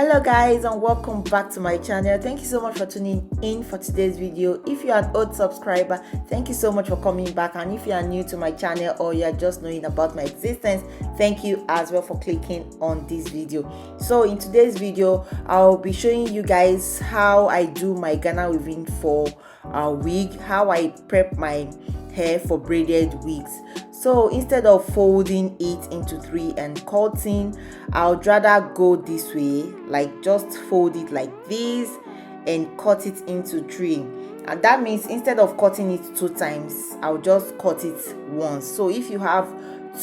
Hello guys, and welcome back to my channel. Thank you so much for tuning in for today's video. If you are an old subscriber, thank you so much for coming back, and if you are new to my channel or you are just knowing about my existence, thank you as well for clicking on this video. So in today's video, I'll be showing you guys how I do my Ghana weaving for a wig, how I prep my hair for braided wigs. So instead of folding it into three and cutting, I would rather go this way, like just fold it like this and cut it into three. And that means instead of cutting it 2 times, I'll just cut it once. So if you have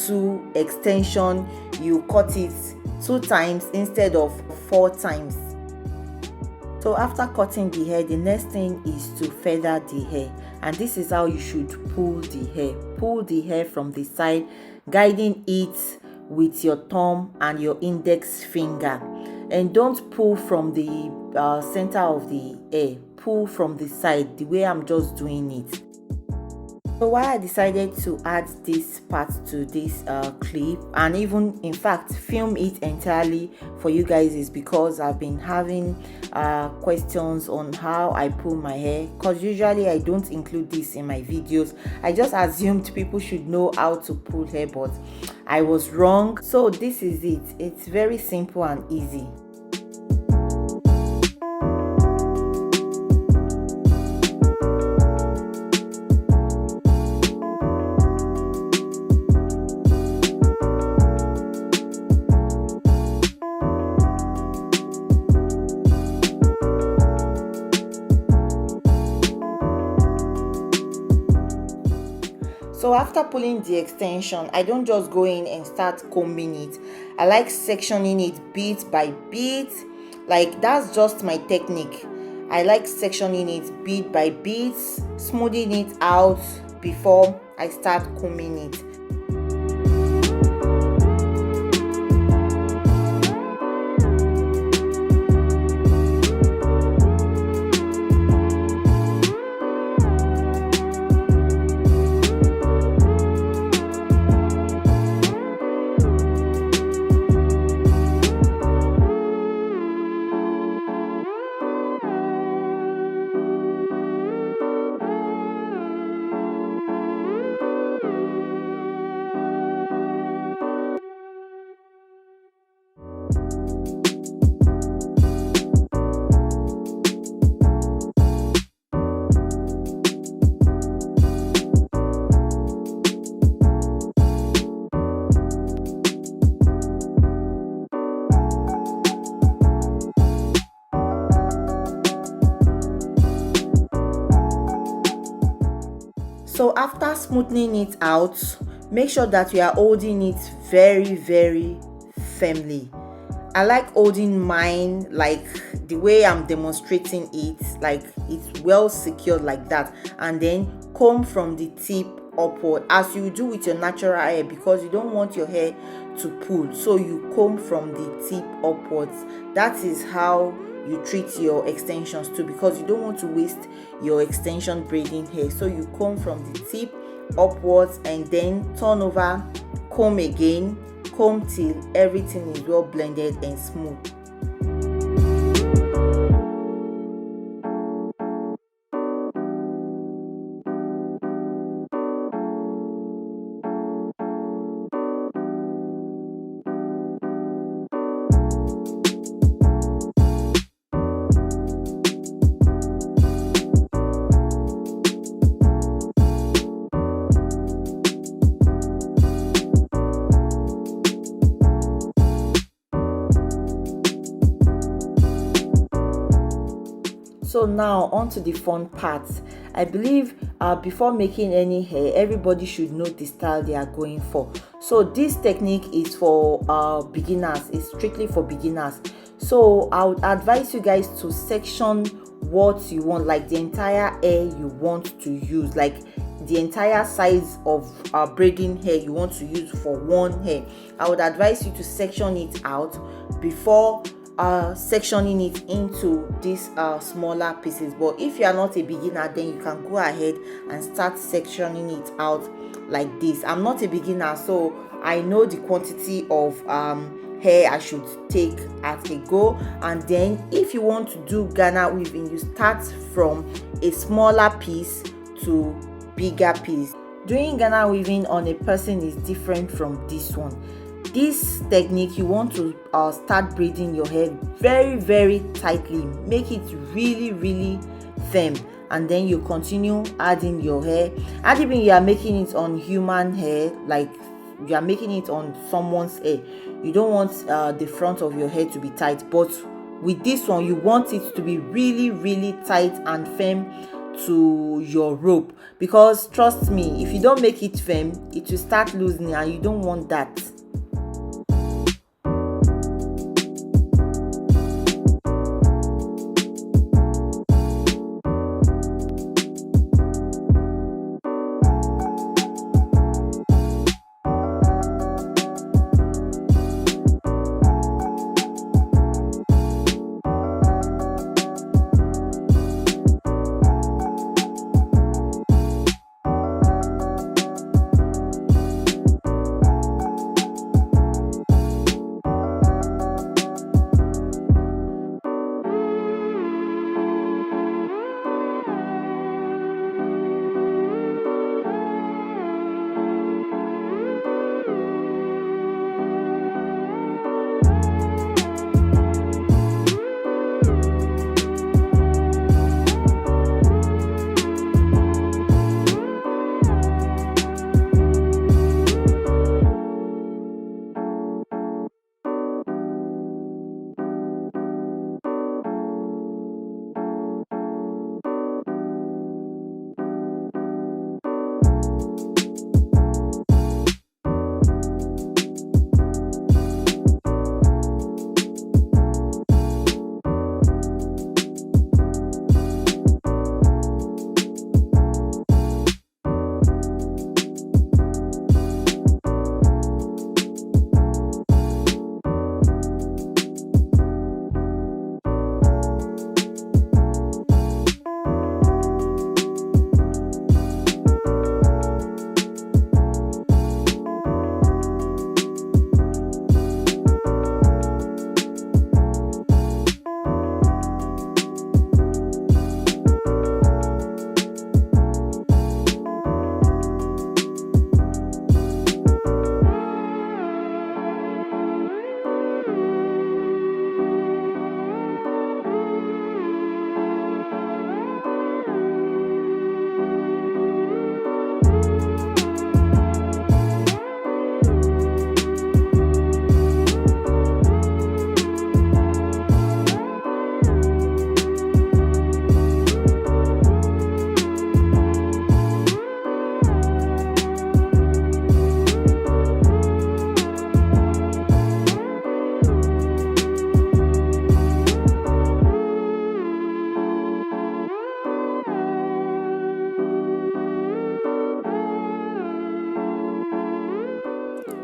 2 extension, you cut it 2 times instead of 4 times. So after cutting the hair, the next thing is to feather the hair, and this is how you should pull the hair. Pull the hair from the side, guiding it with your thumb and your index finger, and don't pull from the center of the hair. Pull from the side, the way I'm just doing it. So why I decided to add this part to this clip, and even in fact film it entirely for you guys, is because I've been having questions on how I pull my hair, because usually I don't include this in my videos. I just assumed people should know how to pull hair, but I was wrong. So this is it. It's very simple and easy. So after pulling the extension, I don't just go in and start combing it. I like sectioning it bit by bit. Like, that's just my technique. I like sectioning it bit by bit, smoothing it out before I start combing it. So after smoothing it out, make sure that you are holding it very firmly. I like holding mine like the way I'm demonstrating it, like it's well secured like that, and then comb from the tip upward as you do with your natural hair, because you don't want your hair to pull, so you comb from the tip upwards. That is how you treat your extensions too, because you don't want to waste your extension braiding hair. So you comb from the tip upwards and then turn over, comb again, comb till everything is well blended and smooth. So now on to the fun part. I believe before making any hair, everybody should know the style they are going for. So this technique is for beginners. It's strictly for beginners. So I would advise you guys to section what you want, like the entire hair you want to use, like the entire size of braiding hair you want to use for one hair. I would advise you to section it out before sectioning it into these smaller pieces. But if you are not a beginner, then you can go ahead and start sectioning it out like this. I'm not a beginner, so I know the quantity of hair I should take at a go. And then if you want to do Ghana weaving, you start from a smaller piece to bigger piece. Doing Ghana weaving on a person is different from this one. This technique, you want to start braiding your hair very tightly, make it really firm, and then you continue adding your hair. And even you are making it on human hair, like you are making it on someone's hair, you don't want the front of your hair to be tight, but with this one you want it to be really tight and firm to your rope, because trust me, if you don't make it firm, it will start loosening and you don't want that.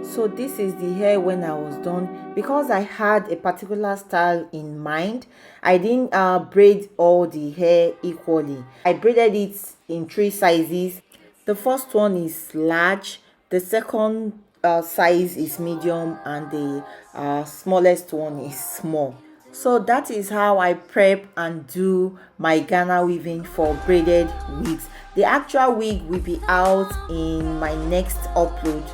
So this is the hair when I was done. Because I had a particular style in mind, I didn't braid all the hair equally. I braided it in 3 sizes. The first one is large, the second size is medium, and the smallest one is small. So that is how I prep and do my Ghana weaving for braided wigs. The actual wig will be out in my next upload.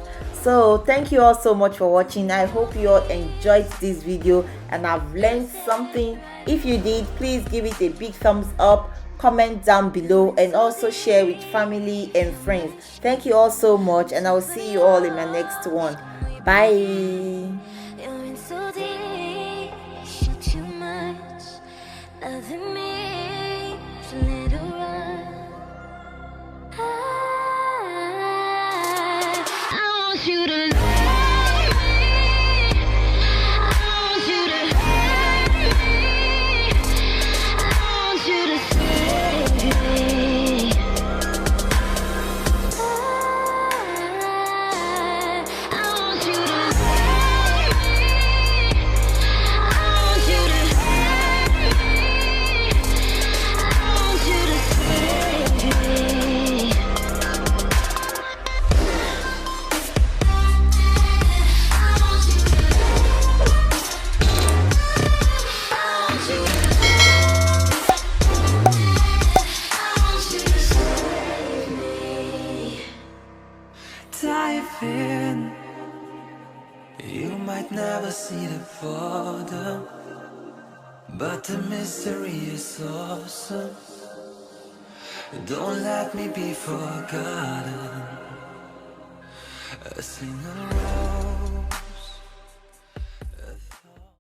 So thank you all so much for watching. I hope you all enjoyed this video and have learned something. If you did, please give it a big thumbs up, comment down below, and also share with family and friends. Thank you all so much, and I will see you all in my next one. Bye. You to I want you to the mystery is awesome. Don't let me be forgotten. Sing a rose.